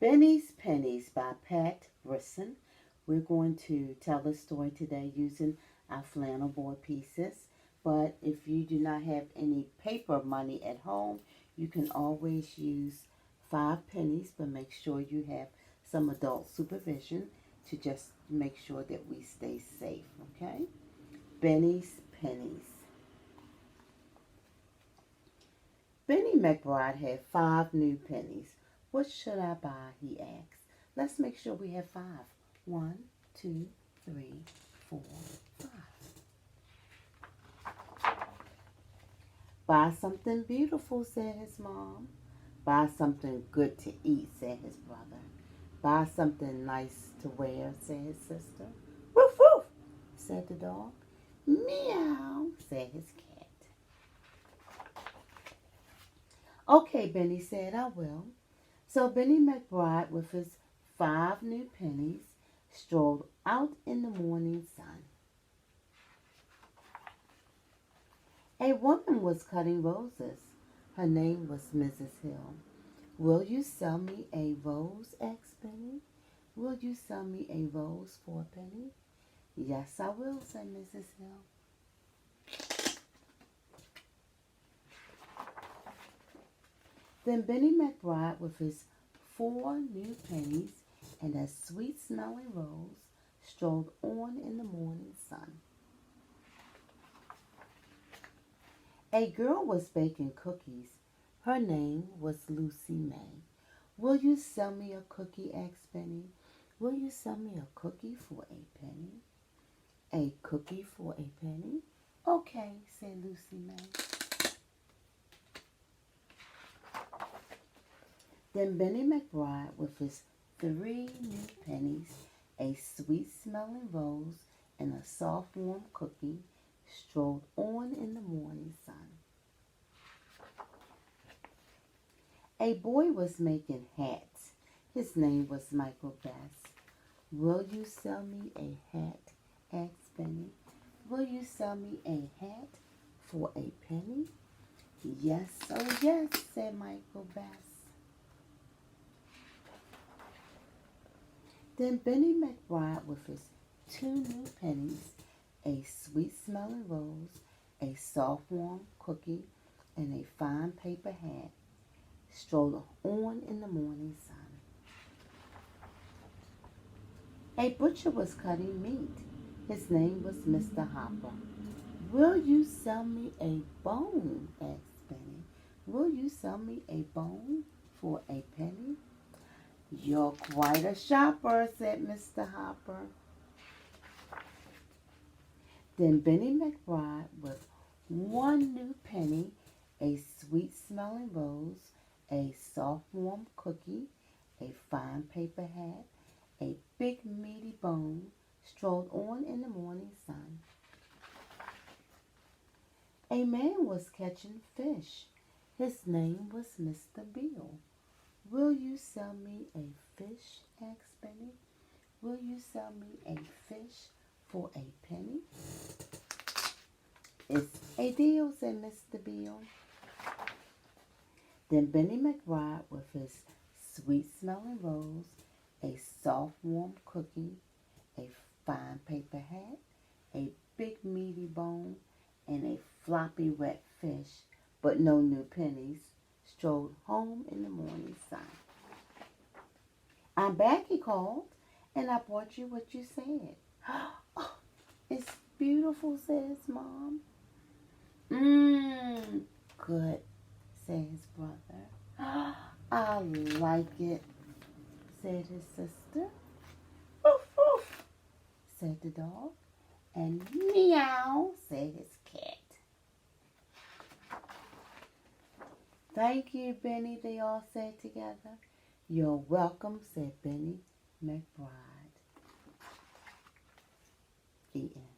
Pennies by Pat Brisson. We're going to tell the story today using our flannel board pieces. But if you do not have any paper money at home, you can always use 5 pennies, but make sure you have some adult supervision to just make sure that we stay safe, okay? Pennies. Benny McBride had 5 new pennies. What should I buy? He asked. Let's make sure we have 5. 1, 2, 3, 4, 5. Buy something beautiful, said his mom. Buy something good to eat, said his brother. Buy something nice to wear, said his sister. Woof, woof, said the dog. Meow, said his cat. Okay, Benny said, I will. So Benny McBride, with his 5 new pennies, strolled out in the morning sun. A woman was cutting roses. Her name was Mrs. Hill. Will you sell me a rose? asked Benny. Will you sell me a rose for a penny? Yes, I will, said Mrs. Hill. Then Benny McBride, with his 4 new pennies and a sweet-smelling rose, strolled on in the morning sun. A girl was baking cookies. Her name was Lucy May. Will you sell me a cookie? asked Benny. Will you sell me a cookie for a penny? A cookie for a penny? Okay, said Lucy May. Then Benny McBride, with his 3 new pennies, a sweet-smelling rose, and a soft, warm cookie, strolled on in the morning sun. A boy was making hats. His name was Michael Best. Will you sell me a hat? asked Benny. Will you sell me a hat for a penny? Yes, oh yes, said Michael Best. Then Benny McBride, with his 2 new pennies, a sweet-smelling rose, a soft, warm cookie, and a fine paper hat, strolled on in the morning sun. A butcher was cutting meat. His name was Mr. Hopper. Will you sell me a bone? asked Benny. Will you sell me a bone for a penny? You're quite a shopper, said Mr. Hopper. Then Benny McBride, with 1 new penny, a sweet-smelling rose, a soft, warm cookie, a fine paper hat, a big, meaty bone, strolled on in the morning sun. A man was catching fish. His name was Mr. Beal. Will you sell me a fish? asked Benny. Will you sell me a fish for a penny? It's a deal, said Mr. Beal. Then Benny McBride, with his sweet-smelling rose, a soft, warm cookie, a fine paper hat, a big, meaty bone, and a floppy, wet fish, but no new pennies, strolled home in the morning sun. I'm back, he called, and I brought you what you said. Oh, it's beautiful, said his mom. Good, said his brother. I like it, said his sister. Woof, woof, said the dog. And meow, said his cat. Thank you, Benny, they all said together. You're welcome, said Benny McBride. The end.